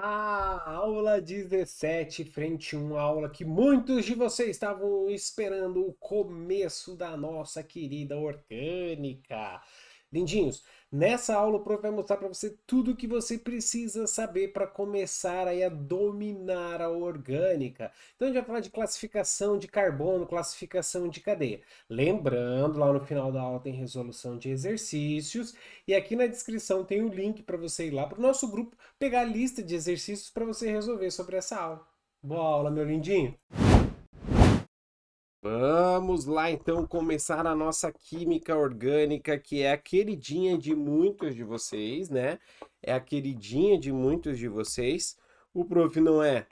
Aula 17, frente 1, aula que muitos de vocês estavam esperando o começo da nossa querida orgânica. Lindinhos, nessa aula o prof vai mostrar para você tudo o que você precisa saber para começar aí a dominar a orgânica. Então a gente vai falar de classificação de carbono, classificação de cadeia. Lembrando, lá no final da aula tem resolução de exercícios e aqui na descrição tem o link para você ir lá para o nosso grupo pegar a lista de exercícios para você resolver sobre essa aula. Boa aula, meu lindinho! Vamos lá então começar a nossa química orgânica, que é a queridinha de muitos de vocês, né? É a queridinha de muitos de vocês. O prof não é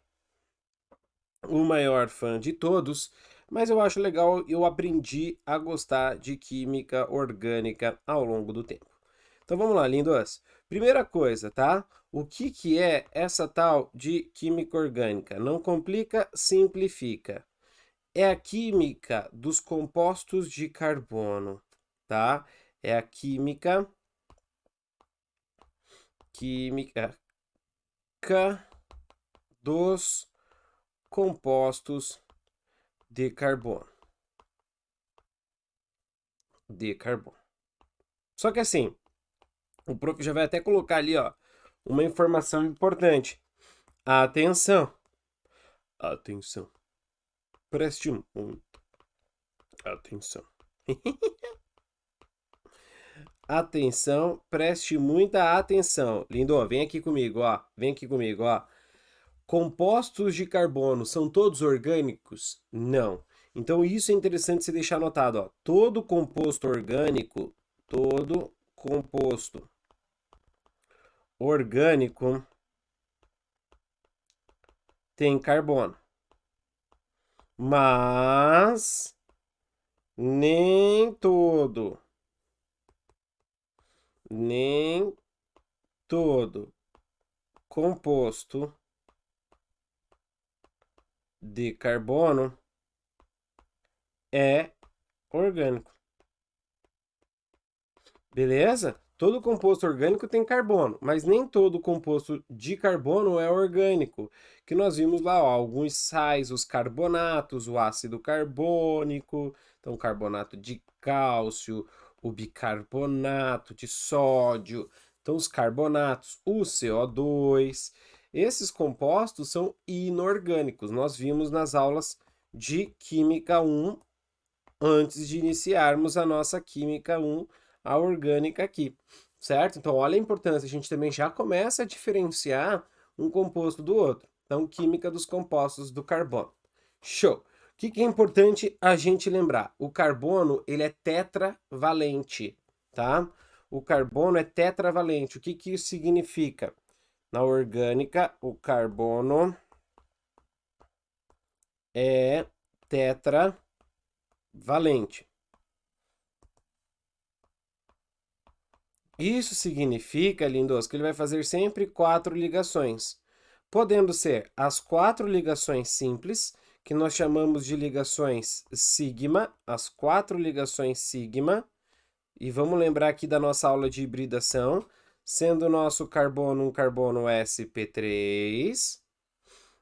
o maior fã de todos, mas eu acho legal, eu aprendi a gostar de química orgânica ao longo do tempo. Então vamos lá, lindos. Primeira coisa, tá? O que é essa tal de química orgânica? Não complica, simplifica. É a química dos compostos de carbono, tá? É a química dos compostos de carbono. De carbono. Só que assim, o prof já vai até colocar ali, ó, uma informação importante. Atenção. Atenção. Preste muito atenção. Atenção, preste muita atenção. Lindo, vem aqui comigo, ó. Vem aqui comigo, ó. Compostos de carbono são todos orgânicos? Não. Então isso é interessante você deixar anotado, ó. Todo composto orgânico tem carbono. Mas nem todo composto de carbono é orgânico. Beleza? Todo composto orgânico tem carbono, mas nem todo composto de carbono é orgânico. Que nós vimos lá, ó, alguns sais, os carbonatos, o ácido carbônico, então carbonato de cálcio, o bicarbonato de sódio, então os carbonatos, o CO2. Esses compostos são inorgânicos. Nós vimos nas aulas de Química 1 antes de iniciarmos a nossa Química 1, a orgânica aqui, certo? Então, olha a importância, a gente também já começa a diferenciar um composto do outro. Então, química dos compostos do carbono. Show! O que é importante a gente lembrar? O carbono, ele é tetravalente, tá? O carbono é tetravalente. O que isso significa? Na orgânica, o carbono é tetravalente. Isso significa, lindos, que ele vai fazer sempre 4 ligações, podendo ser as 4 ligações simples, que nós chamamos de ligações sigma, as 4 ligações sigma, e vamos lembrar aqui da nossa aula de hibridação, sendo o nosso carbono um carbono sp3,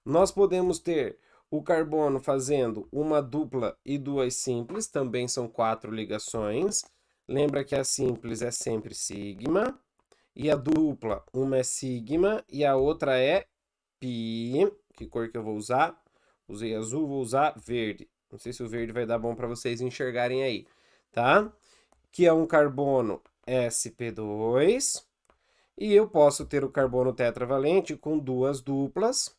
nós podemos ter o carbono fazendo uma dupla e duas simples, também são 4 ligações. Lembra que a simples é sempre sigma. E a dupla, uma é sigma e a outra é pi. Que cor que eu vou usar? Usei azul, vou usar verde. Não sei se o verde vai dar bom para vocês enxergarem aí, tá? Que é um carbono sp2. E eu posso ter o carbono tetravalente com duas duplas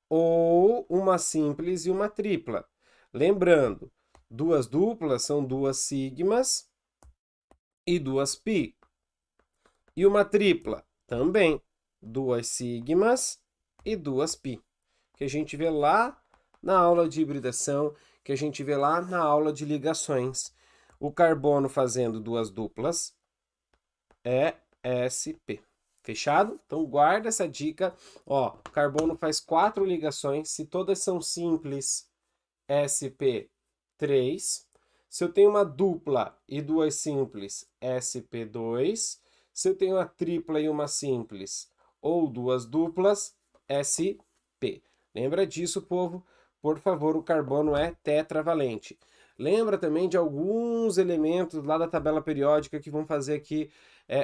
ou uma simples e uma tripla. Lembrando, duas duplas são duas sigmas e duas pi. E uma tripla também, duas sigmas e duas pi. Que a gente vê lá na aula de hibridação, que a gente vê lá na aula de ligações. O carbono fazendo duas duplas é sp. Fechado? Então guarda essa dica. Ó, o carbono faz 4 ligações, se todas são simples, sp3. Se eu tenho uma dupla e duas simples, sp2. Se eu tenho uma tripla e uma simples ou duas duplas, sp. Lembra disso, povo? Por favor, o carbono é tetravalente. Lembra também de alguns elementos lá da tabela periódica que vão fazer aqui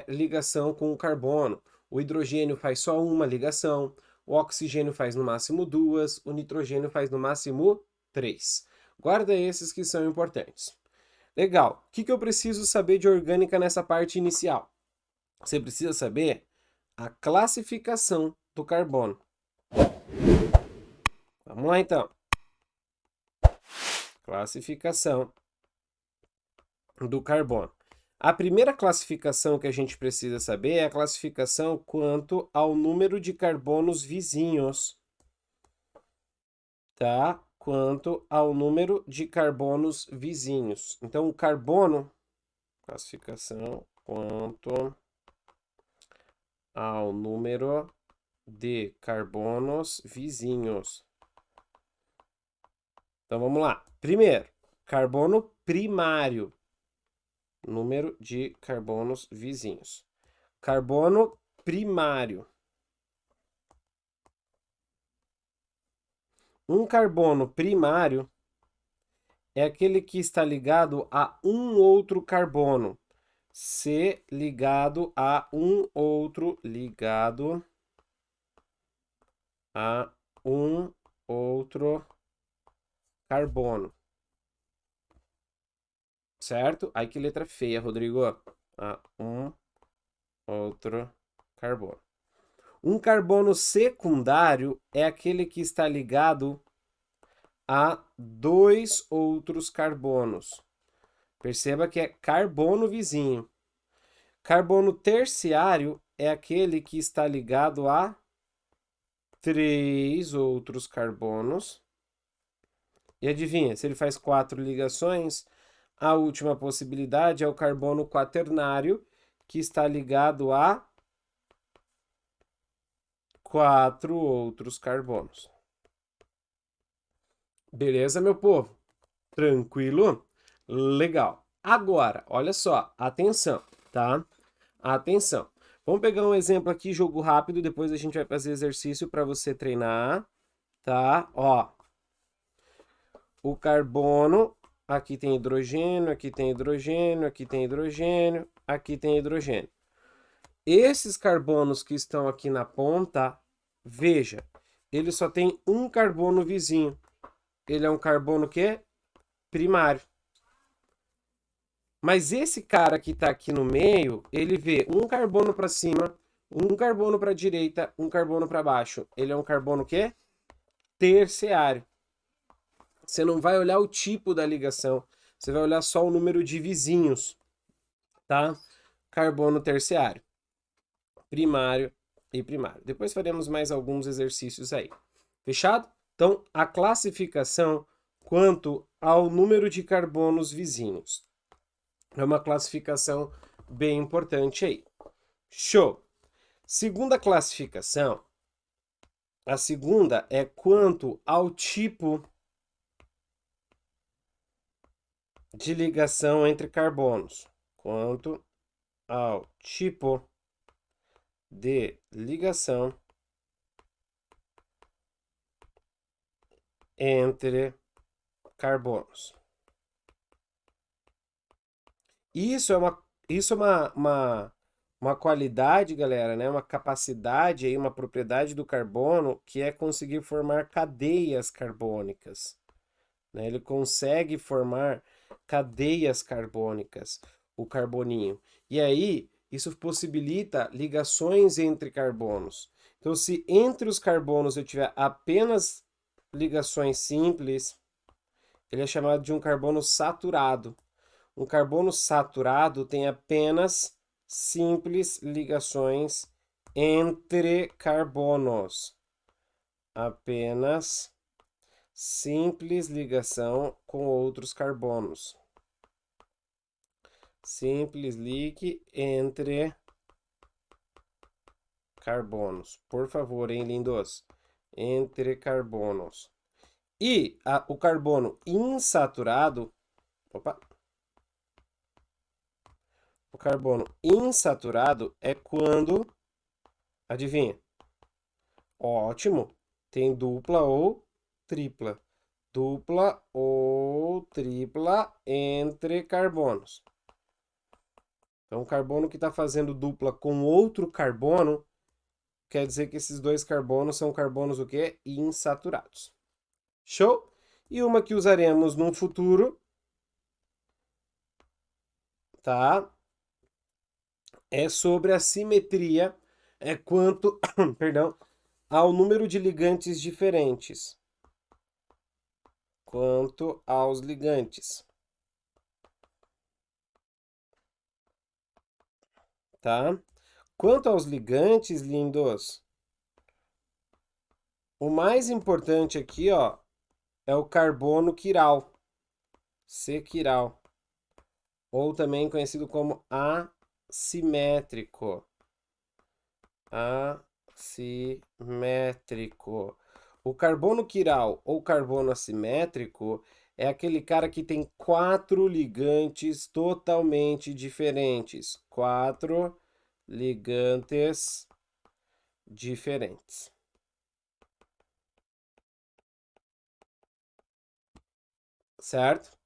ligação com o carbono. O hidrogênio faz só uma ligação, o oxigênio faz no máximo 2, o nitrogênio faz no máximo 3. Guarda esses que são importantes. Legal. O que eu preciso saber de orgânica nessa parte inicial? Você precisa saber a classificação do carbono. Vamos lá, então. Classificação do carbono. A primeira classificação que a gente precisa saber é a classificação quanto ao número de carbonos vizinhos. Tá? Quanto ao número de carbonos vizinhos. Então, o carbono, classificação quanto ao número de carbonos vizinhos. Então, vamos lá. Primeiro, carbono primário. Número de carbonos vizinhos. Carbono primário. Um carbono primário é aquele que está ligado a um outro carbono. C ligado a um outro ligado a um outro carbono. Certo? Ai, que letra feia, Rodrigo. A um outro carbono. Um carbono secundário é aquele que está ligado a dois outros carbonos. Perceba que é carbono vizinho. Carbono terciário é aquele que está ligado a três outros carbonos. E adivinha, se ele faz 4 ligações, a última possibilidade é o carbono quaternário, que está ligado a 4 outros carbonos. Beleza, meu povo? Tranquilo? Legal. Agora, olha só, atenção, tá? Atenção. Vamos pegar um exemplo aqui, jogo rápido, depois a gente vai fazer exercício para você treinar, tá? Ó, o carbono, aqui tem hidrogênio, aqui tem hidrogênio, aqui tem hidrogênio, aqui tem hidrogênio. Esses carbonos que estão aqui na ponta, veja, ele só tem um carbono vizinho. Ele é um carbono que primário. Mas esse cara que está aqui no meio, ele vê um carbono para cima, um carbono para a direita, um carbono para baixo. Ele é um carbono que terciário. Você não vai olhar o tipo da ligação, você vai olhar só o número de vizinhos, tá? Carbono terciário, primário e primário. Depois faremos mais alguns exercícios aí. Fechado? Então, a classificação quanto ao número de carbonos vizinhos. É uma classificação bem importante aí. Show! Segunda classificação. A segunda é quanto ao tipo de ligação entre carbonos. Quanto ao tipo de ligação entre carbonos. Isso é uma qualidade, galera, né? Uma capacidade, aí, uma propriedade do carbono que é conseguir formar cadeias carbônicas. Né? Ele consegue formar cadeias carbônicas, o carboninho. E aí, isso possibilita ligações entre carbonos. Então, se entre os carbonos eu tiver apenas ligações simples, ele é chamado de um carbono saturado. Um carbono saturado tem apenas simples ligações entre carbonos. Apenas simples ligação com outros carbonos. Simples ligue entre carbonos. Por favor, hein, lindos? Entre carbonos. E o carbono insaturado... Opa! O carbono insaturado é quando... Adivinha? Ótimo. Tem dupla ou tripla. Dupla ou tripla entre carbonos. Então, o carbono que está fazendo dupla com outro carbono, quer dizer que esses dois carbonos são carbonos o quê? Insaturados. Show? E uma que usaremos no futuro, tá? É sobre a simetria, quanto, perdão, ao número de ligantes diferentes. Quanto aos ligantes. Tá? Quanto aos ligantes, lindos, o mais importante aqui, ó, é o carbono quiral, C-quiral, ou também conhecido como assimétrico. Assimétrico. O carbono quiral ou carbono assimétrico é aquele cara que tem 4 ligantes totalmente diferentes. 4 ligantes diferentes. Certo?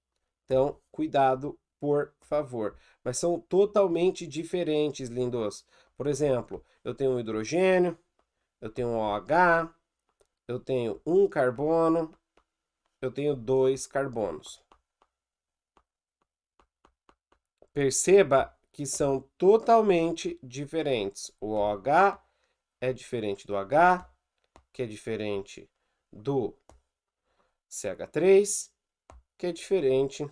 Então, cuidado, por favor. Mas são totalmente diferentes, lindos. Por exemplo, eu tenho um hidrogênio, eu tenho um OH, eu tenho um carbono, eu tenho 2 carbonos. Perceba que são totalmente diferentes. O OH é diferente do H, que é diferente do CH3, que é diferente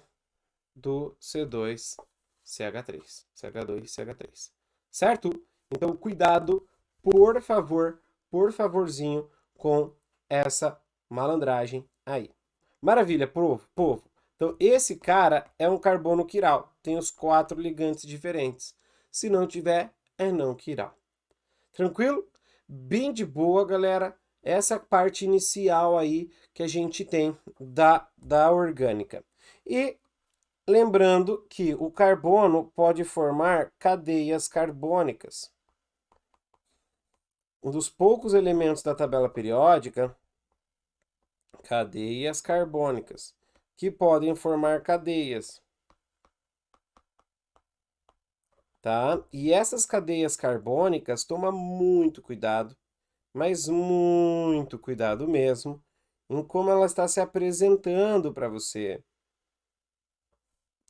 do C2CH3, CH2CH3. Certo? Então, cuidado, por favor, por favorzinho, com essa malandragem aí. Maravilha, povo. Então, esse cara é um carbono quiral. Tem os 4 ligantes diferentes. Se não tiver, é não quiral. Tranquilo? Bem de boa, galera. Essa parte inicial aí que a gente tem da orgânica. E lembrando que o carbono pode formar cadeias carbônicas. Um dos poucos elementos da tabela periódica, cadeias carbônicas, que podem formar cadeias. Tá? E essas cadeias carbônicas, toma muito cuidado, mas muito cuidado mesmo, em como ela está se apresentando para você.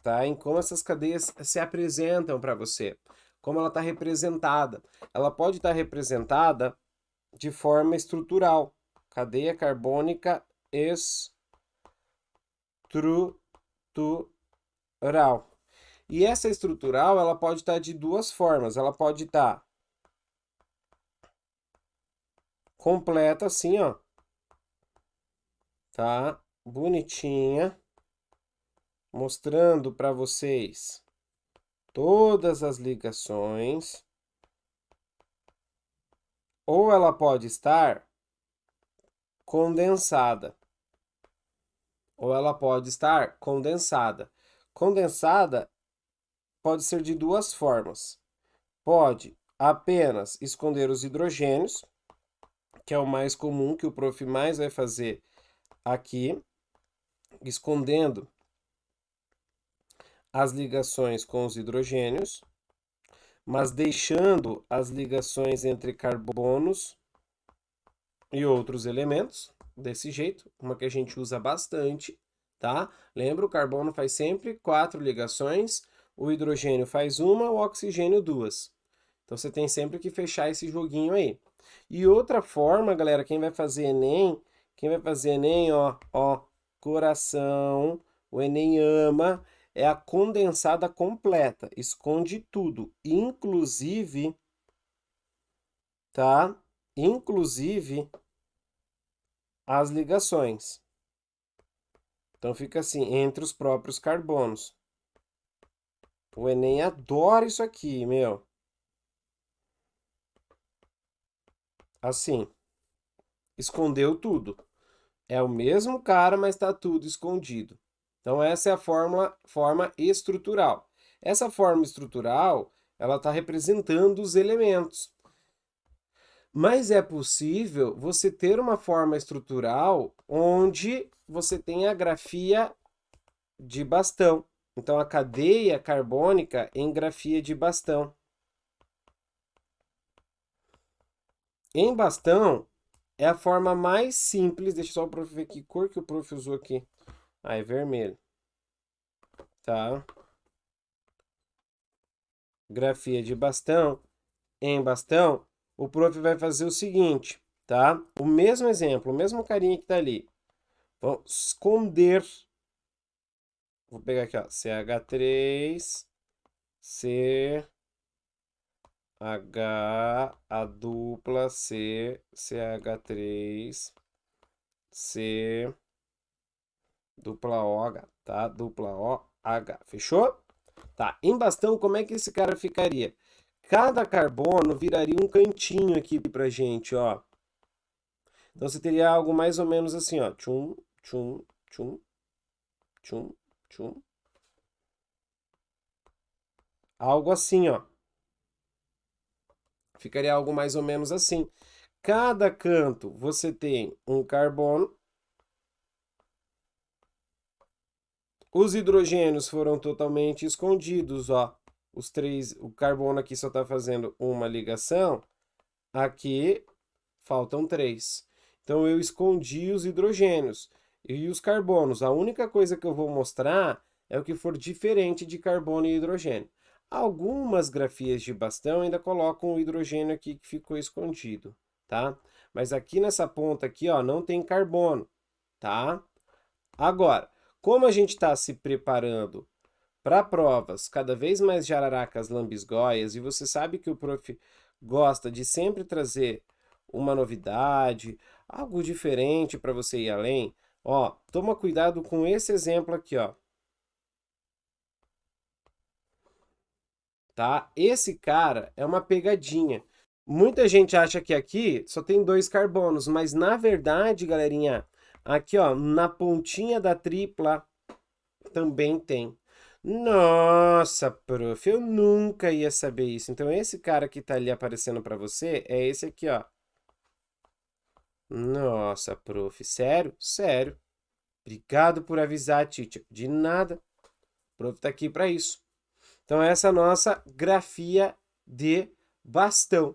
Tá? Em como essas cadeias se apresentam para você. Como ela está representada. Ela pode estar representada de forma estrutural. Cadeia carbônica estrutural. E essa estrutural, ela pode estar de duas formas. Ela pode estar completa assim, ó. Tá? Bonitinha. Mostrando para vocês todas as ligações. Ou ela pode estar condensada. Ou ela pode estar condensada. Condensada pode ser de duas formas. Pode apenas esconder os hidrogênios, que é o mais comum, que o prof mais vai fazer aqui, escondendo as ligações com os hidrogênios, mas deixando as ligações entre carbonos e outros elementos, desse jeito, uma que a gente usa bastante, tá? Lembra, o carbono faz sempre 4 ligações, o hidrogênio faz uma, o oxigênio 2. Então, você tem sempre que fechar esse joguinho aí. E outra forma, galera, quem vai fazer Enem, ó, coração, o Enem ama, é a condensada completa. Esconde tudo, inclusive, tá? Inclusive as ligações. Então, fica assim, entre os próprios carbonos. O Enem adora isso aqui, meu. Assim, escondeu tudo. É o mesmo cara, mas está tudo escondido. Então, essa é a forma estrutural. Essa forma estrutural, ela está representando os elementos. Mas é possível você ter uma forma estrutural onde você tem a grafia de bastão. Então, a cadeia carbônica em grafia de bastão. Em bastão, é a forma mais simples. Deixa só o prof ver que cor que o prof usou aqui. Ah, é vermelho. Tá? Grafia de bastão. Em bastão, o prof vai fazer o seguinte, tá? O mesmo exemplo, o mesmo carinha que tá ali. Vamos esconder. Vou pegar aqui, ó. CH3, CH, a dupla C, CH3, C, dupla OH, tá? Dupla OH, fechou? Tá, em bastão, como é que esse cara ficaria? Cada carbono viraria um cantinho aqui pra gente, ó. Então você teria algo mais ou menos assim, ó. Tchum, tchum, tchum, tchum, tchum. Algo assim, ó. Ficaria algo mais ou menos assim. Cada canto você tem um carbono. Os hidrogênios foram totalmente escondidos, ó. Os três, o carbono aqui só está fazendo uma ligação. Aqui faltam três. Então eu escondi os hidrogênios e os carbonos. A única coisa que eu vou mostrar é o que for diferente de carbono e hidrogênio. Algumas grafias de bastão ainda colocam o hidrogênio aqui que ficou escondido, tá? Mas aqui nessa ponta aqui, ó, não tem carbono, tá? Agora, como a gente está se preparando para provas cada vez mais jararacas lambisgóias, e você sabe que o prof gosta de sempre trazer uma novidade, algo diferente para você ir além, ó, toma cuidado com esse exemplo aqui, ó. Tá? Esse cara é uma pegadinha. Muita gente acha que aqui só tem dois carbonos, mas na verdade, galerinha, aqui ó, na pontinha da tripla também tem. Nossa, prof, eu nunca ia saber isso. Então esse cara que tá ali aparecendo para você é esse aqui, ó. Nossa, prof, sério? Sério. Obrigado por avisar, teacher. De nada. O prof tá aqui para isso. Então essa é a nossa grafia de bastão.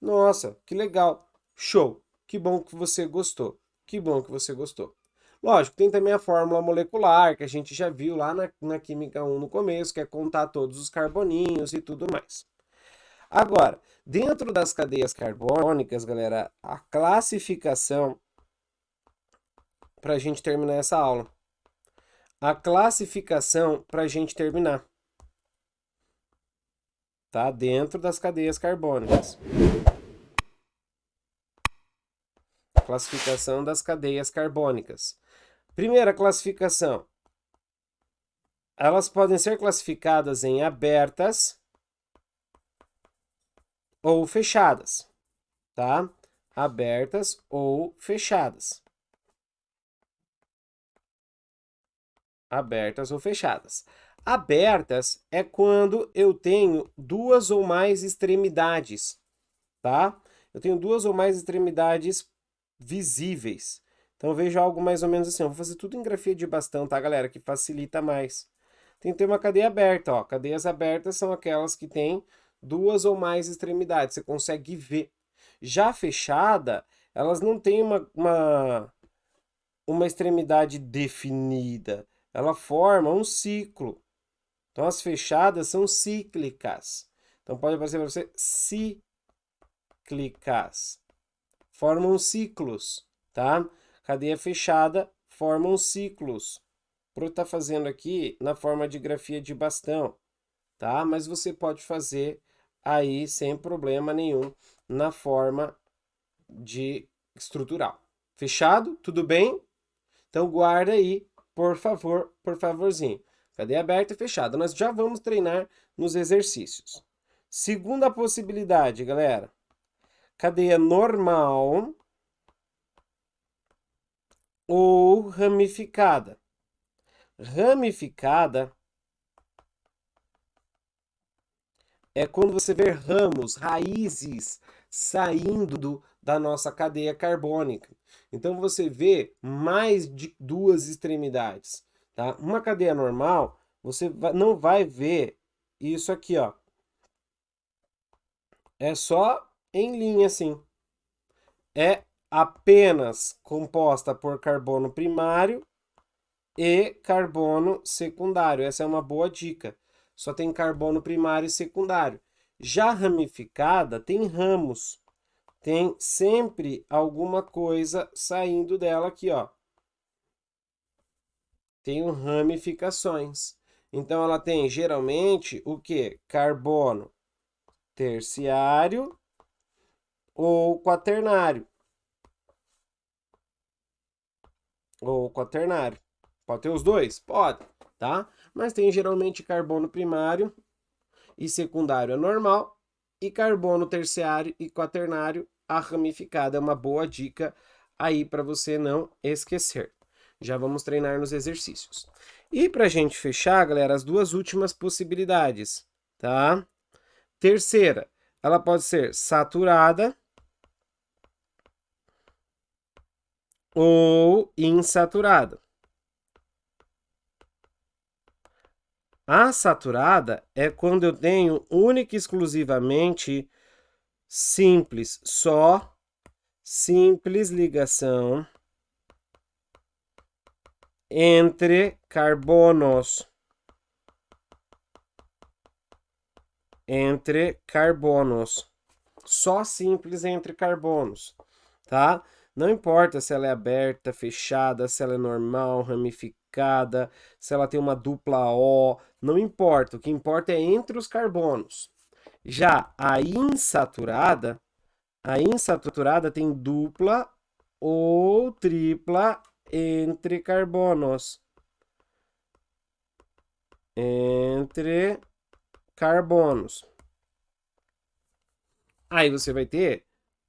Nossa, que legal. Show. Que bom que você gostou. Que bom que você gostou. Lógico, tem também a fórmula molecular, que a gente já viu lá na Química 1 no começo, que é contar todos os carboninhos e tudo mais. Agora, dentro das cadeias carbônicas, galera, a classificação, para a gente terminar essa aula. A classificação para a gente terminar. Tá? Dentro das cadeias carbônicas. Classificação das cadeias carbônicas. Primeira classificação. Elas podem ser classificadas em abertas ou fechadas, tá? Abertas ou fechadas. Abertas ou fechadas. Abertas é quando eu tenho duas ou mais extremidades, tá? Eu tenho duas ou mais extremidades visíveis. Então, veja algo mais ou menos assim. Eu vou fazer tudo em grafia de bastão, tá, galera? Que facilita mais. Tem que ter uma cadeia aberta, ó. Cadeias abertas são aquelas que têm duas ou mais extremidades. Você consegue ver. Já fechada, elas não têm uma extremidade definida. Ela forma um ciclo. Então, as fechadas são cíclicas. Então, pode aparecer para você cíclicas. Formam ciclos, tá? Cadeia fechada formam ciclos. Pro tá fazendo aqui na forma de grafia de bastão, tá? Mas você pode fazer aí sem problema nenhum na forma de estrutural. Fechado? Tudo bem? Então guarda aí, por favor, por favorzinho. Cadeia aberta e fechada. Nós já vamos treinar nos exercícios. Segunda possibilidade, galera. Cadeia normal ou ramificada. Ramificada é quando você vê ramos, raízes saindo da nossa cadeia carbônica. Então, você vê mais de duas extremidades, tá? Uma cadeia normal, você não vai ver isso aqui, ó. É só em linha, assim. É apenas composta por carbono primário e carbono secundário. Essa é uma boa dica. Só tem carbono primário e secundário. Já ramificada tem ramos. Tem sempre alguma coisa saindo dela aqui, ó. Tem ramificações. Então ela tem geralmente o que? Carbono terciário ou quaternário. Ou quaternário. Pode ter os dois? Pode, tá? Mas tem geralmente carbono primário e secundário é normal, e carbono terciário e quaternário, a ramificada é uma boa dica aí para você não esquecer. Já vamos treinar nos exercícios. E para a gente fechar, galera, as duas últimas possibilidades, tá? Terceira, ela pode ser saturada ou insaturada. A saturada é quando eu tenho única e exclusivamente simples, só simples ligação entre carbonos. Entre carbonos. Só simples entre carbonos, tá? Não importa se ela é aberta, fechada, se ela é normal, ramificada, se ela tem uma dupla O, não importa. O que importa é entre os carbonos. Já a insaturada tem dupla ou tripla entre carbonos. Entre carbonos. Aí você vai ter,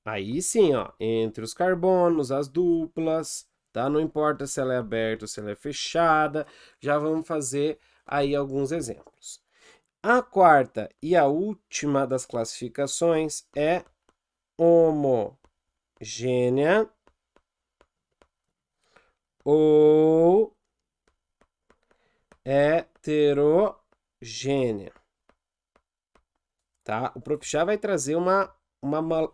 aí sim, ó, entre os carbonos, as duplas, tá? Não importa se ela é aberta ou se ela é fechada, já vamos fazer aí alguns exemplos. A quarta e a última das classificações é homogênea ou heterogênea, tá? O prof já vai trazer uma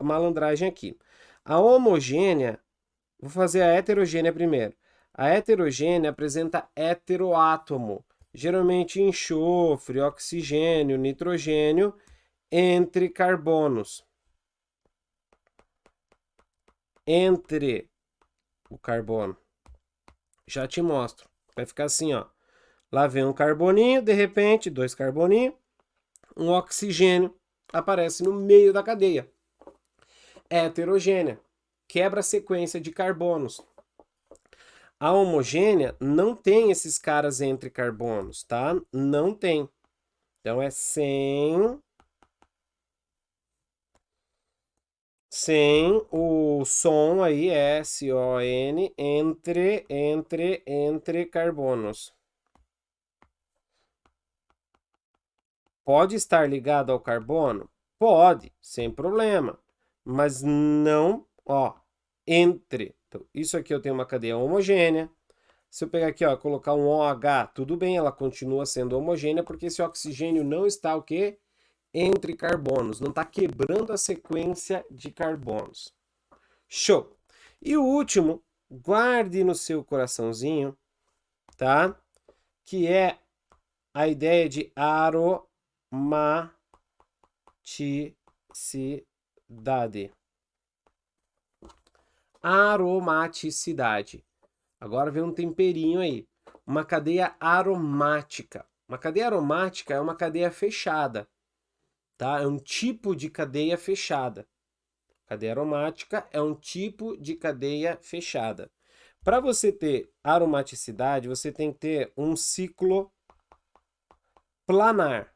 malandragem aqui. A homogênea, vou fazer a heterogênea primeiro. A heterogênea apresenta heteroátomo, geralmente enxofre, oxigênio, nitrogênio, entre carbonos. Entre o carbono. Já te mostro. Vai ficar assim, ó. Lá vem um carboninho, de repente, dois carboninhos, um oxigênio aparece no meio da cadeia. Heterogênea. Quebra a sequência de carbonos. A homogênea não tem esses caras entre carbonos, tá? Não tem. Então é sem o som aí, S-O-N, entre carbonos. Pode estar ligado ao carbono? Pode, sem problema. Mas não, ó, entre. Então, isso aqui eu tenho uma cadeia homogênea. Se eu pegar aqui, ó, colocar um OH, tudo bem, ela continua sendo homogênea, porque esse oxigênio não está o quê? Entre carbonos, não está quebrando a sequência de carbonos. Show! E o último, guarde no seu coraçãozinho, tá? Que é a ideia de aromaticidade. Aromaticidade. Agora vem um temperinho aí. Uma cadeia aromática. Uma cadeia aromática é uma cadeia fechada, tá? É um tipo de cadeia fechada. Cadeia aromática é um tipo de cadeia fechada. Para você ter aromaticidade, você tem que ter um ciclo planar.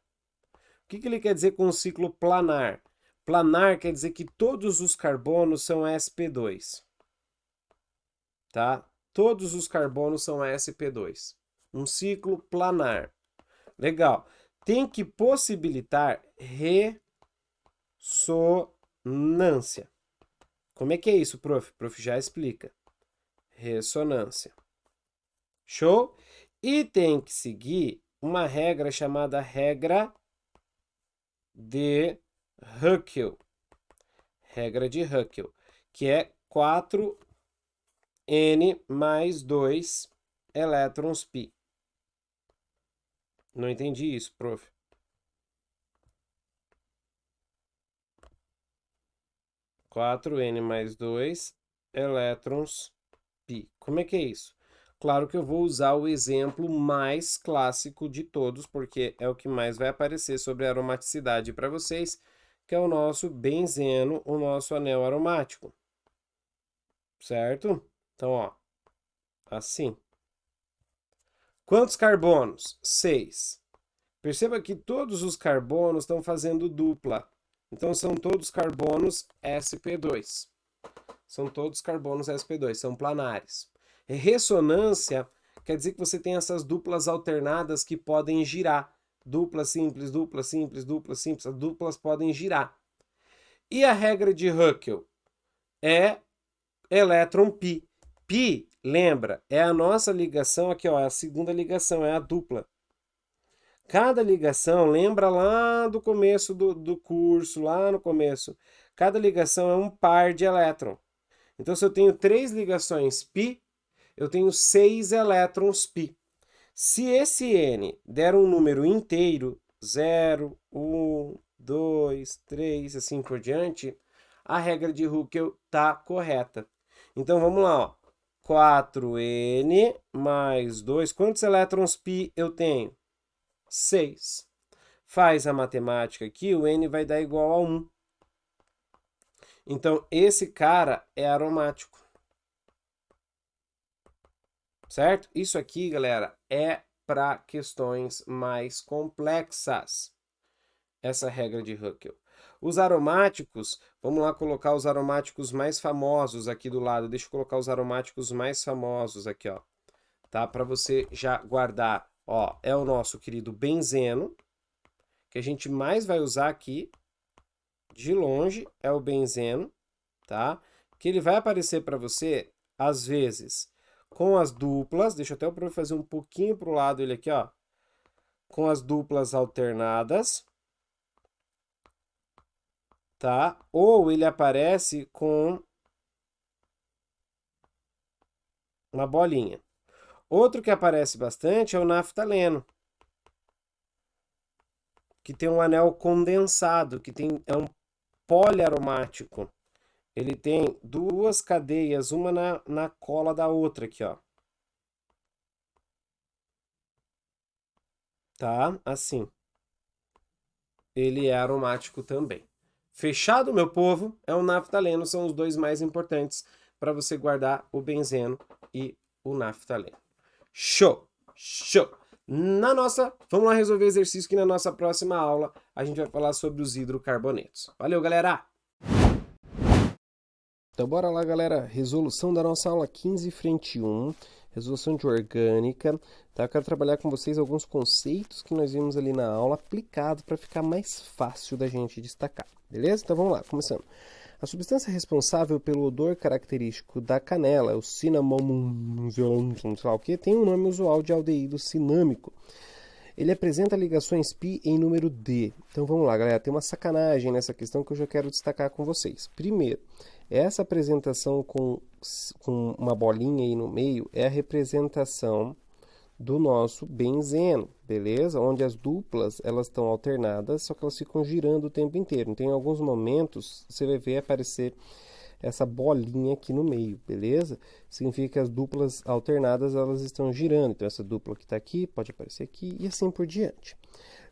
O que ele quer dizer com um ciclo planar? Planar quer dizer que todos os carbonos são sp2. Tá? Todos os carbonos são sp2. Um ciclo planar. Legal. Tem que possibilitar ressonância. ressonância. Como é que é isso, prof? Prof já explica. Ressonância. Show? E tem que seguir uma regra chamada regra de Huckel. Regra de Huckel, que é 4n mais 2 elétrons π. Não entendi isso, prof. Quatro n mais 2 elétrons π. Como é que é isso? Claro que eu vou usar o exemplo mais clássico de todos, porque é o que mais vai aparecer sobre aromaticidade para vocês, que é o nosso benzeno, o nosso anel aromático. Certo? Então, ó, assim. Quantos carbonos? 6. Perceba que todos os carbonos estão fazendo dupla. Então, são todos carbonos sp2. São todos carbonos sp2, são planares. E ressonância quer dizer que você tem essas duplas alternadas que podem girar. Dupla simples, dupla simples, dupla simples. As duplas podem girar. E a regra de Huckel é elétron π. Π, lembra, é a nossa ligação aqui, ó, é a segunda ligação, é a dupla. Cada ligação, lembra lá do começo do curso, lá no começo, cada ligação é um par de elétron. Então, se eu tenho 3 ligações π, eu tenho 6 elétrons π. Se esse N der um número inteiro, 0, 1, 2, 3, assim por diante, a regra de Huckel está correta. Então, vamos lá, ó. 4n mais 2, quantos elétrons π eu tenho? 6. Faz a matemática aqui, o N vai dar igual a 1. Então, esse cara é aromático. Certo? Isso aqui, galera, é para questões mais complexas. Essa regra de Huckel. Os aromáticos, vamos lá colocar os aromáticos mais famosos aqui do lado. Deixa eu colocar os aromáticos mais famosos aqui, ó. Tá? Para você já guardar. Ó, é o nosso querido benzeno, que a gente mais vai usar aqui, de longe, é o benzeno, tá? Que ele vai aparecer para você, às vezes, com as duplas. Deixa eu até fazer um pouquinho para o lado ele aqui, ó. Com as duplas alternadas. Tá? Ou ele aparece com uma bolinha. Outro que aparece bastante é o naftaleno, que tem um anel condensado, que é um poliaromático. Ele tem 2 cadeias, uma na cola da outra aqui, ó. Tá? Assim. Ele é aromático também. Fechado, meu povo, é o naftaleno, são os dois mais importantes para você guardar o benzeno e o naftaleno. Show! Show! Vamos lá resolver exercício que na nossa próxima aula a gente vai falar sobre os hidrocarbonetos. Valeu, galera! Então bora lá, galera, resolução da nossa aula 15 frente 1, resolução de orgânica, tá? Eu quero trabalhar com vocês alguns conceitos que nós vimos ali na aula aplicado para ficar mais fácil da gente destacar, beleza? Então vamos lá, começando. A substância responsável pelo odor característico da canela, o cinnamon, sei lá o que, tem um nome usual de aldeído cinâmico. Ele apresenta ligações π em número D. Então vamos lá, galera, tem uma sacanagem nessa questão que eu já quero destacar com vocês. Primeiro, essa apresentação com uma bolinha aí no meio é a representação do nosso benzeno, beleza? Onde as duplas, elas estão alternadas, só que elas ficam girando o tempo inteiro. Então, em alguns momentos, você vai ver aparecer essa bolinha aqui no meio, beleza? Significa que as duplas alternadas, elas estão girando. Então, essa dupla que está aqui, pode aparecer aqui e assim por diante.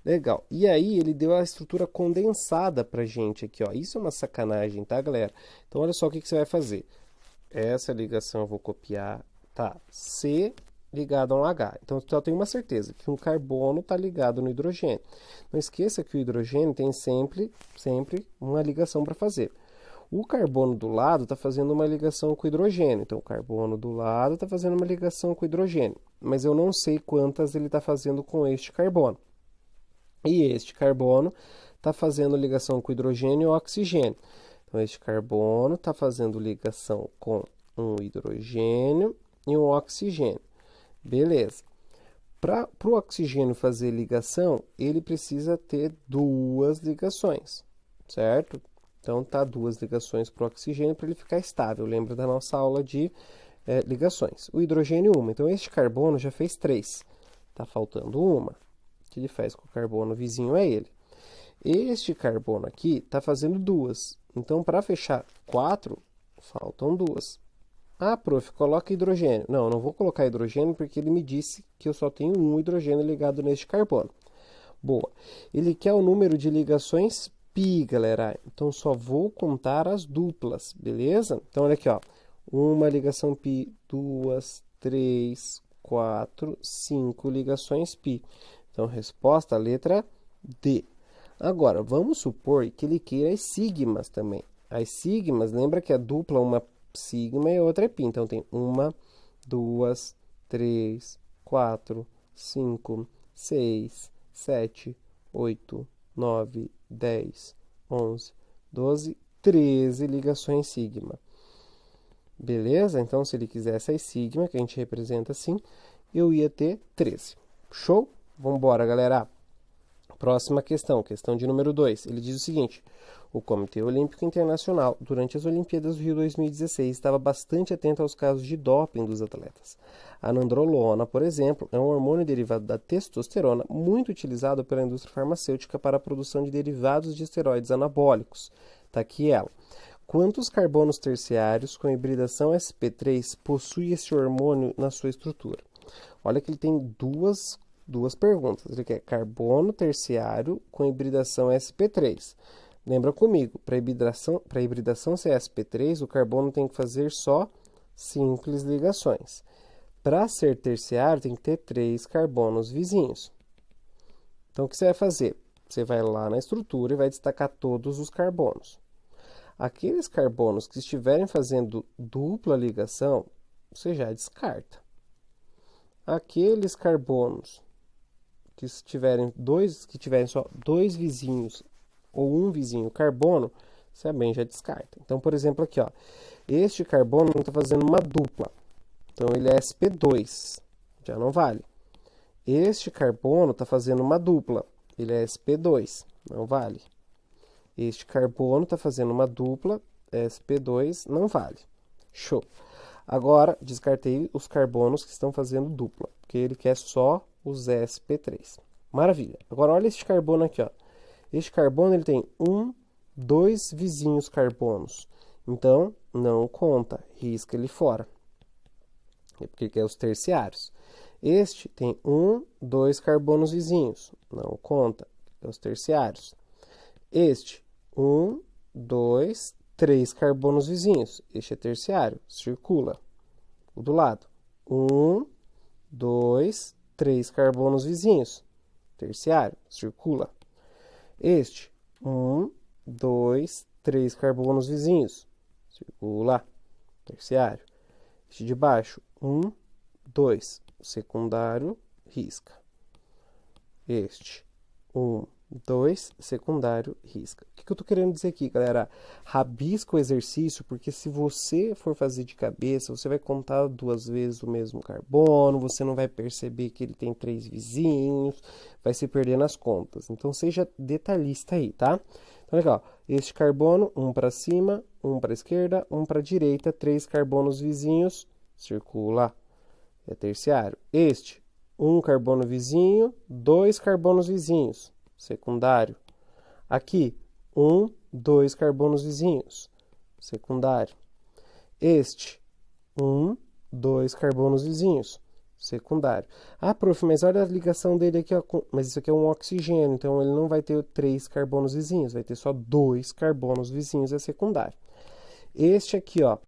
Legal. E aí, ele deu a estrutura condensada pra gente aqui, ó. Isso é uma sacanagem, tá, galera? Então, olha só o que você vai fazer. Essa ligação eu vou copiar, tá? C ligado a um H. Então, eu tenho uma certeza que um carbono está ligado no hidrogênio. Não esqueça que o hidrogênio tem sempre uma ligação para fazer. O carbono do lado está fazendo uma ligação com o hidrogênio. Então, o carbono do lado está fazendo uma ligação com o hidrogênio. Mas eu não sei quantas ele está fazendo com este carbono. E este carbono está fazendo ligação com o hidrogênio e o oxigênio. Então, este carbono está fazendo ligação com um hidrogênio e um oxigênio. Beleza. Para o oxigênio fazer ligação, ele precisa ter duas ligações, certo? Então, tá duas ligações para o oxigênio para ele ficar estável. Lembra da nossa aula de ligações. O hidrogênio, uma. Então, este carbono já fez 3. Está faltando uma. O que ele faz com o carbono vizinho é ele. Este carbono aqui está fazendo 2. Então, para fechar 4, faltam 2. Ah, prof, coloca hidrogênio. Não, não vou colocar hidrogênio porque ele me disse que eu só tenho um hidrogênio ligado neste carbono. Boa. Ele quer o número de ligações π, galera. Então, só vou contar as duplas, beleza? Então, olha aqui, ó. Uma ligação π, 2, 3, 4, 5 ligações π. Então, resposta, letra D. Agora, vamos supor que ele queira as sigmas também. As sigmas, lembra que a dupla, uma sigma e outra é π. Então, tem 1, 2, 3, 4, 5, 6, 7, 8, 9, 10, 11, 12, 13 ligações sigma. Beleza? Então, se ele quisesse as sigma, que a gente representa assim, eu ia ter 13. Show? Vamos embora, galera. Próxima questão, questão de número 2. Ele diz o seguinte: o Comitê Olímpico Internacional, durante as Olimpíadas do Rio 2016, estava bastante atento aos casos de doping dos atletas. A nandrolona, por exemplo, é um hormônio derivado da testosterona muito utilizado pela indústria farmacêutica para a produção de derivados de esteroides anabólicos. Está aqui ela. Quantos carbonos terciários com hibridação sp3 possui esse hormônio na sua estrutura? Olha que ele tem duas perguntas. Ele quer carbono terciário com hibridação sp3. Lembra comigo, para hibridação ser sp3, o carbono tem que fazer só simples ligações. Para ser terciário, tem que ter 3 carbonos vizinhos. Então, o que você vai fazer? Você vai lá na estrutura e vai destacar todos os carbonos. Aqueles carbonos que estiverem fazendo dupla ligação, você já descarta. Aqueles carbonos que tiverem só 2 vizinhos ou um vizinho carbono, você também já descarta. Então, por exemplo, aqui, ó, este carbono está fazendo uma dupla. Então, ele é sp2, já não vale. Este carbono está fazendo uma dupla, ele é sp2, não vale. Este carbono está fazendo uma dupla, sp2, não vale. Show. Agora, descartei os carbonos que estão fazendo dupla, porque ele quer só os sp3. Maravilha. Agora, olha este carbono aqui, ó. Este carbono ele tem 2 vizinhos carbonos. Então, não conta, risca ele fora. É porque ele quer os terciários. Este tem 2 carbonos vizinhos. Não conta, é os terciários. Este, 2, 3 carbonos vizinhos. Este é terciário, circula. O do lado. 2, 3 carbonos vizinhos. Terciário, circula. Este, 2, 3 carbonos vizinhos. Circula. Terciário. Este de baixo, 2. Secundário, risca. Este, 2, secundário, risca. O que eu estou querendo dizer aqui, galera? Rabisca o exercício, porque se você for fazer de cabeça, você vai contar 2 vezes o mesmo carbono, você não vai perceber que ele tem 3 vizinhos, vai se perder nas contas. Então, seja detalhista aí, tá? Então, legal. Este carbono, 1 para cima, 1 para a esquerda, 1 para a direita, 3 carbonos vizinhos, circula. É terciário. Este, 1 carbono vizinho, 2 carbonos vizinhos, secundário. Aqui, 2 carbonos vizinhos, secundário. Este, 2 carbonos vizinhos, secundário. Ah, prof, mas olha a ligação dele aqui, ó, mas isso aqui é um oxigênio, então ele não vai ter 3 carbonos vizinhos, vai ter só 2 carbonos vizinhos, é secundário. Este aqui, ó,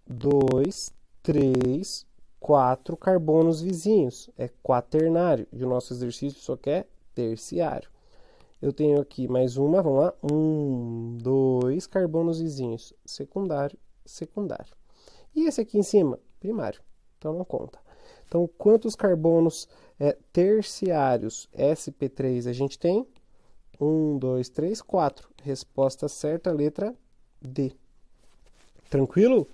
2, 3, 4 carbonos vizinhos, é quaternário, e o nosso exercício só quer terciário. Eu tenho aqui mais uma, vamos lá, 2 carbonos vizinhos, secundário, secundário. E esse aqui em cima, primário, então não conta. Então, quantos carbonos terciários sp3 a gente tem? 1, 2, 3, 4. Resposta certa, letra D. Tranquilo?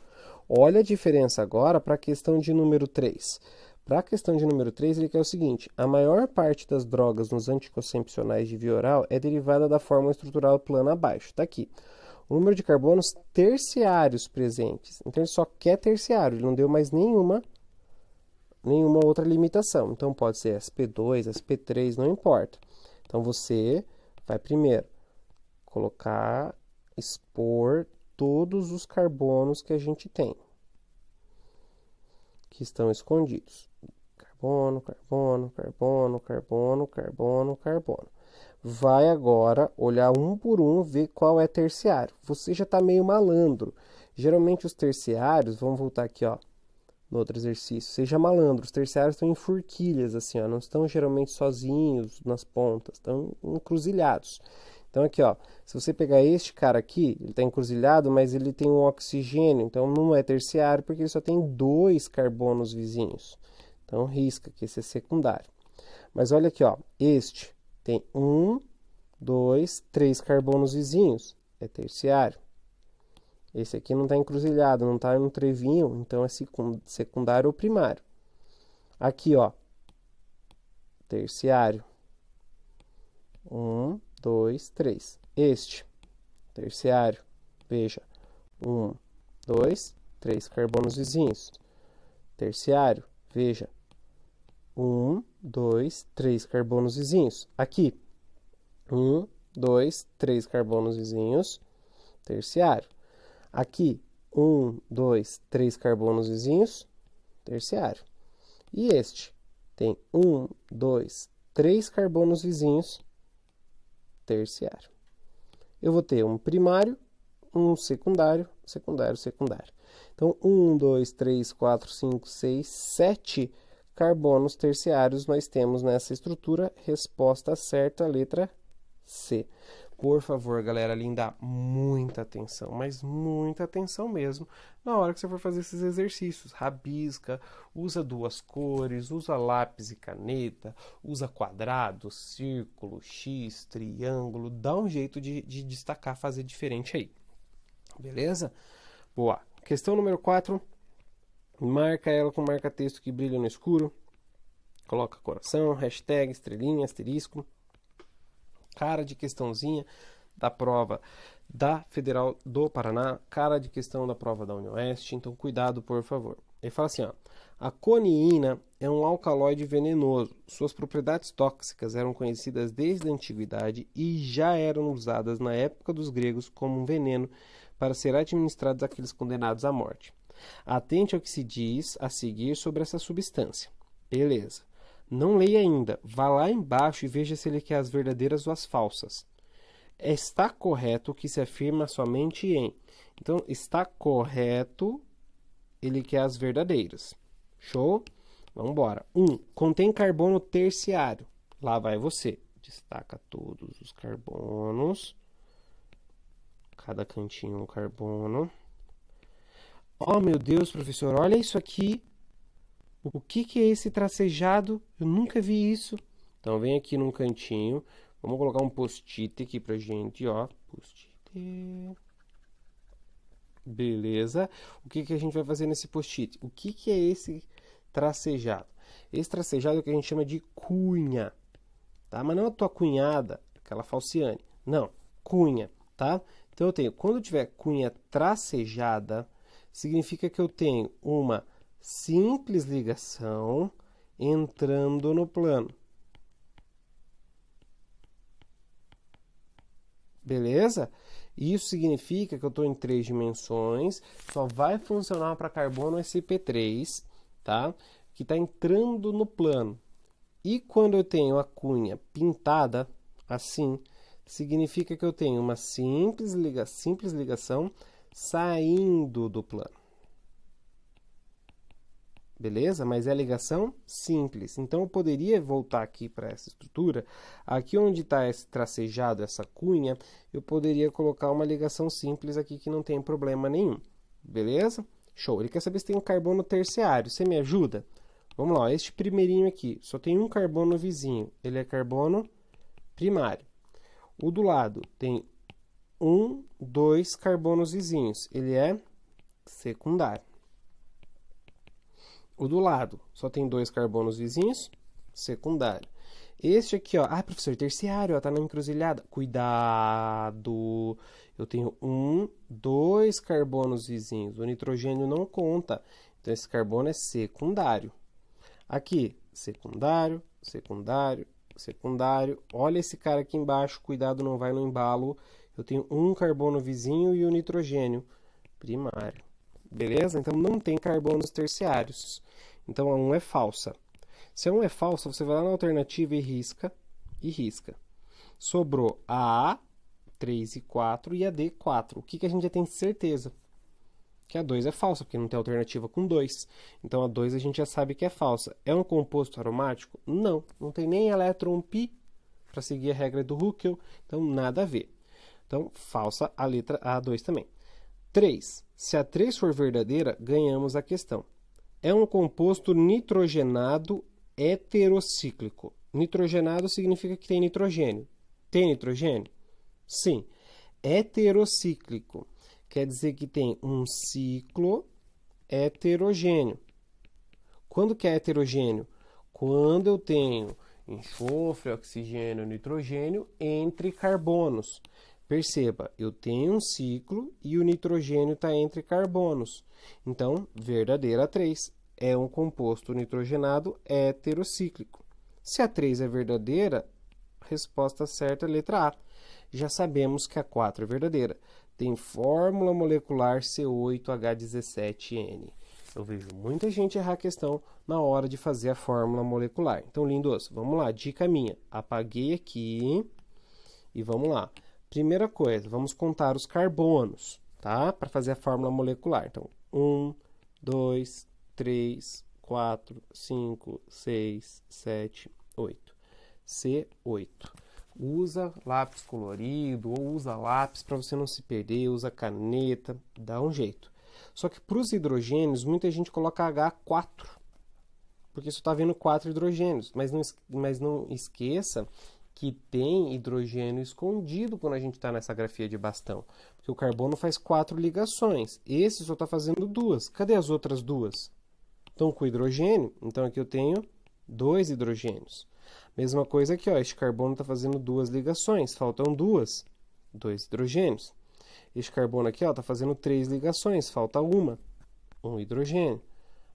Olha a diferença agora para a questão de número 3. Para a questão de número 3, ele quer o seguinte: a maior parte das drogas nos anticoncepcionais de via oral é derivada da fórmula estrutural plana abaixo. Está aqui. O número de carbonos terciários presentes. Então, ele só quer terciário, ele não deu mais nenhuma outra limitação. Então, pode ser sp2, sp3, não importa. Então, você vai primeiro expor todos os carbonos que a gente tem, que estão escondidos. Carbono, carbono, carbono, carbono, carbono, carbono. Vai agora olhar um por um, ver qual é terciário. Você já está meio malandro. Geralmente os terciários, vamos voltar aqui, ó, no outro exercício. Seja malandro, os terciários estão em forquilhas, assim, ó, não estão geralmente sozinhos nas pontas, estão encruzilhados. Então aqui, ó, se você pegar este cara aqui, ele está encruzilhado, mas ele tem um oxigênio, então não é terciário porque ele só tem 2 carbonos vizinhos. Então risca que esse é secundário. Mas olha aqui, ó, este tem 1, 2, 3 carbonos vizinhos, é terciário. Esse aqui não está encruzilhado, não está no trevinho, então é secundário ou primário. Aqui, ó, terciário. 1, 2, 3. Este, terciário, veja, 1, 2, 3 carbonos vizinhos. Terciário, veja, 1, 2, 3 carbonos vizinhos. Aqui, 1, 2, 3 carbonos vizinhos, terciário. Aqui, 1, 2, 3 carbonos vizinhos, terciário. E este tem 1, 2, 3 carbonos vizinhos, terciário. Eu vou ter um primário, um secundário, secundário, secundário. Então, 1, 2, 3, 4, 5, 6, 7 carbonos terciários nós temos nessa estrutura. Resposta certa, letra C. Por favor, galera linda, muita atenção, mas muita atenção mesmo na hora que você for fazer esses exercícios. Rabisca, usa 2 cores, usa lápis e caneta, usa quadrado, círculo, X, triângulo, dá um jeito de destacar, fazer diferente aí. Beleza? Boa. Questão número 4, marca ela com marca-texto que brilha no escuro, coloca coração, hashtag, estrelinha, asterisco. Cara de questãozinha da prova da Federal do Paraná, cara de questão da prova da UniOeste, então cuidado, por favor. Ele fala assim, ó, a coniina é um alcaloide venenoso. Suas propriedades tóxicas eram conhecidas desde a antiguidade e já eram usadas na época dos gregos como um veneno para ser administrados àqueles condenados à morte. Atente ao que se diz a seguir sobre essa substância. Beleza. Não leia ainda. Vá lá embaixo e veja se ele quer as verdadeiras ou as falsas. Está correto o que se afirma somente em. Então, está correto, ele quer as verdadeiras. Show? Vamos embora. 1. Contém carbono terciário. Lá vai você. Destaca todos os carbonos. Cada cantinho um carbono. Oh, meu Deus, professor, olha isso aqui. O que é esse tracejado? Eu nunca vi isso. Então, vem aqui num cantinho. Vamos colocar um post-it aqui pra gente, ó. Post-it. Beleza. O que a gente vai fazer nesse post-it? O que é esse tracejado? Esse tracejado é o que a gente chama de cunha, tá? Mas não a tua cunhada, aquela falciane. Não, cunha, tá? Então, eu tenho, quando eu tiver cunha tracejada, significa que eu tenho uma simples ligação entrando no plano. Beleza? Isso significa que eu estou em 3 dimensões, só vai funcionar para carbono sp3, tá? Que está entrando no plano. E quando eu tenho a cunha pintada assim, significa que eu tenho uma simples ligação saindo do plano. Beleza? Mas é ligação simples. Então, eu poderia voltar aqui para essa estrutura. Aqui onde está esse tracejado, essa cunha, eu poderia colocar uma ligação simples aqui que não tem problema nenhum. Beleza? Show. Ele quer saber se tem um carbono terciário. Você me ajuda? Vamos lá. Este primeirinho aqui só tem um carbono vizinho. Ele é carbono primário. O do lado tem 1, 2 carbonos vizinhos. Ele é secundário. O do lado só tem 2 carbonos vizinhos, secundário. Este aqui, ó, professor, terciário, ó, tá na encruzilhada. Cuidado! Eu tenho 1, 2 carbonos vizinhos. O nitrogênio não conta. Então, esse carbono é secundário. Aqui, secundário, secundário, secundário. Olha esse cara aqui embaixo, cuidado, não vai no embalo. Eu tenho 1 carbono vizinho e o nitrogênio primário. Beleza? Então, não tem carbonos terciários. Então, a 1 é falsa. Se a 1 é falsa, você vai lá na alternativa e risca. Sobrou a A, 3 e 4, e a D, 4. O que a gente já tem certeza? Que a 2 é falsa, porque não tem alternativa com 2. Então, a 2 a gente já sabe que é falsa. É um composto aromático? Não. Não tem nem elétron pi para seguir a regra do Huckel. Então, nada a ver. Então, falsa a letra A2 também. 3. Se a 3 for verdadeira, ganhamos a questão. É um composto nitrogenado heterocíclico. Nitrogenado significa que tem nitrogênio. Tem nitrogênio? Sim. Heterocíclico quer dizer que tem um ciclo heterogêneo. Quando que é heterogêneo? Quando eu tenho enxofre, oxigênio, nitrogênio entre carbonos. Perceba, eu tenho um ciclo e o nitrogênio está entre carbonos. Então, verdadeira 3. É um composto nitrogenado heterocíclico. Se a 3 é verdadeira, a resposta certa é a letra A. Já sabemos que a 4 é verdadeira. Tem fórmula molecular C8H17N. Eu vejo muita gente errar a questão na hora de fazer a fórmula molecular. Então, lindos, vamos lá. Dica minha. Apaguei aqui e vamos lá. Primeira coisa, vamos contar os carbonos, tá? Para fazer a fórmula molecular. Então, 1, 2, 3, 4, 5, 6, 7, 8. C8. Usa lápis colorido ou usa lápis para você não se perder, usa caneta, dá um jeito. Só que para os hidrogênios, muita gente coloca H4, porque você está vendo 4 hidrogênios. Mas não esqueça que tem hidrogênio escondido quando a gente está nessa grafia de bastão. Porque o carbono faz 4 ligações. Esse só está fazendo 2. Cadê as outras 2? Estão com hidrogênio. Então, aqui eu tenho 2 hidrogênios. Mesma coisa aqui, ó, este carbono está fazendo 2 ligações. Faltam 2 hidrogênios. Este carbono aqui está fazendo 3 ligações. Falta 1 hidrogênio.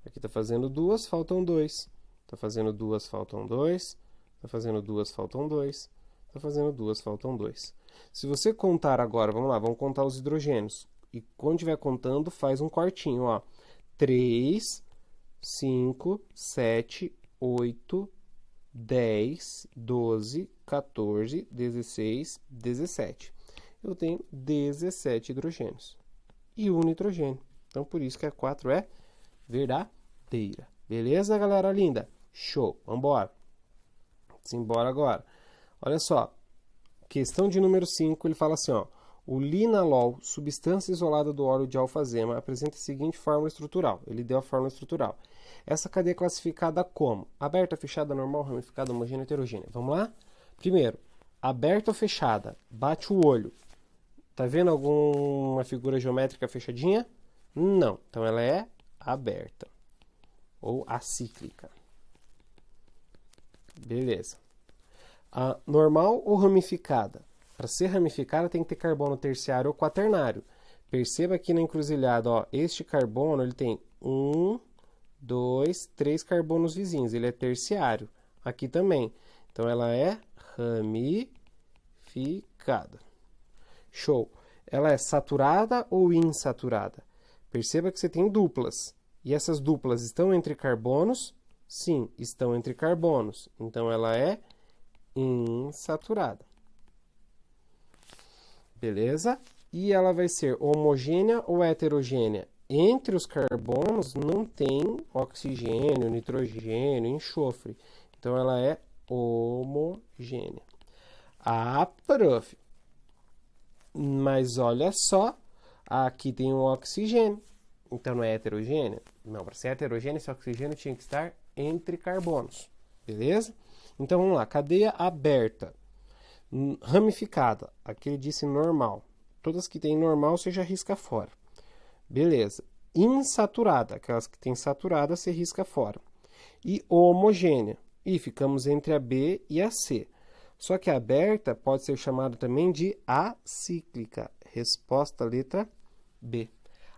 Aqui está fazendo 2, faltam 2. Está fazendo 2, faltam 2. Está fazendo 2, faltam 2. Está fazendo 2, faltam 2. Se você contar agora, vamos lá, vamos contar os hidrogênios. E quando estiver contando, faz um cortinho, ó. 3, 5, 7, 8, 10, 12, 14, 16, 17. Eu tenho 17 hidrogênios. E 1 nitrogênio. Então, por isso que a 4 é verdadeira. Beleza, galera linda? Show! Vamos embora. Simbora agora. Olha só. Questão de número 5, ele fala assim, ó. O linalol, substância isolada do óleo de alfazema, apresenta a seguinte fórmula estrutural. Ele deu a fórmula estrutural. Essa cadeia é classificada como? Aberta, fechada, normal, ramificada, homogênea, heterogênea. Vamos lá? Primeiro, aberta ou fechada? Bate o olho. Tá vendo alguma figura geométrica fechadinha? Não. Então, ela é aberta. Ou acíclica. Beleza. A normal ou ramificada? Para ser ramificada, tem que ter carbono terciário ou quaternário. Perceba aqui na encruzilhada, ó, este carbono ele tem 1, 2, 3 carbonos vizinhos. Ele é terciário. Aqui também. Então, ela é ramificada. Show. Ela é saturada ou insaturada? Perceba que você tem duplas. E essas duplas estão entre carbonos? Sim, estão entre carbonos. Então, ela é insaturada. Beleza? E ela vai ser homogênea ou heterogênea? Entre os carbonos não tem oxigênio, nitrogênio, enxofre. Então, ela é homogênea. Ah, prof. Mas olha só, aqui tem um oxigênio. Então, não é heterogênea? Não, para ser heterogênea, esse oxigênio tinha que estar entre carbonos. Beleza? Então, vamos lá. Cadeia aberta. Ramificada, aqui ele disse normal. Todas que tem normal, você já risca fora. Beleza. Insaturada, aquelas que tem saturada, você risca fora. E homogênea. E ficamos entre a B e a C. Só que a aberta pode ser chamada também de acíclica. Resposta letra B.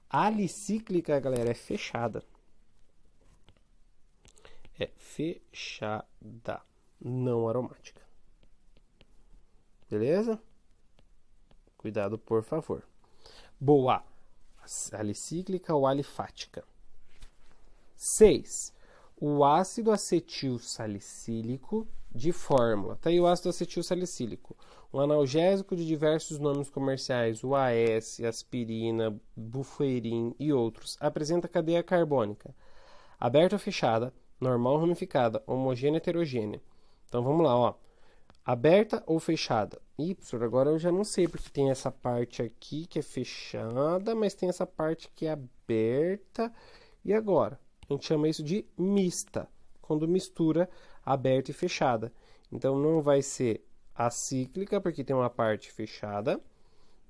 Alicíclica, galera, é fechada. É fechada, não aromática. Beleza? Cuidado, por favor. Boa. Alicíclica ou alifática. 6. O ácido acetil salicílico de fórmula. Tá aí o ácido acetil salicílico. Um analgésico de diversos nomes comerciais, UAS, aspirina, buferin e outros. Apresenta cadeia carbônica. Aberta ou fechada, normal ou ramificada, homogênea ou heterogênea. Então vamos lá, ó. Aberta ou fechada? Ih, professor, agora eu já não sei, porque tem essa parte aqui que é fechada, mas tem essa parte que é aberta. E agora? A gente chama isso de mista, quando mistura aberta e fechada. Então, não vai ser acíclica, porque tem uma parte fechada.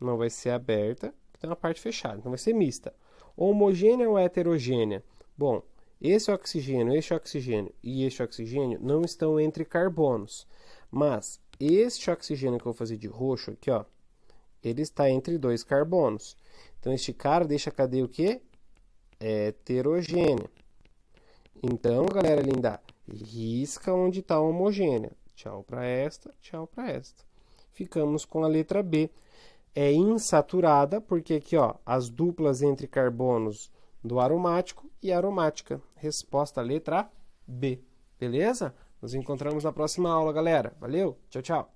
Não vai ser aberta, porque tem uma parte fechada. Então, vai ser mista. Homogênea ou heterogênea? Bom, esse oxigênio e este oxigênio não estão entre carbonos. Mas este oxigênio que eu vou fazer de roxo aqui, ó, ele está entre dois carbonos. Então, este cara deixa a cadeia o quê? Heterogênea. Então, galera linda, risca onde está a homogênea. Tchau para esta, tchau para esta. Ficamos com a letra B. É insaturada, porque aqui, ó, as duplas entre carbonos do aromático e aromática. Resposta letra B. Beleza? Nos encontramos na próxima aula, galera. Valeu, tchau, tchau.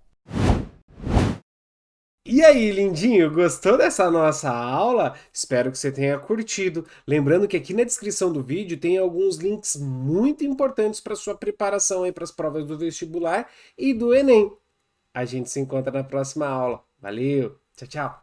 E aí, lindinho, gostou dessa nossa aula? Espero que você tenha curtido. Lembrando que aqui na descrição do vídeo tem alguns links muito importantes para sua preparação aí para as provas do vestibular e do Enem. A gente se encontra na próxima aula. Valeu, tchau, tchau.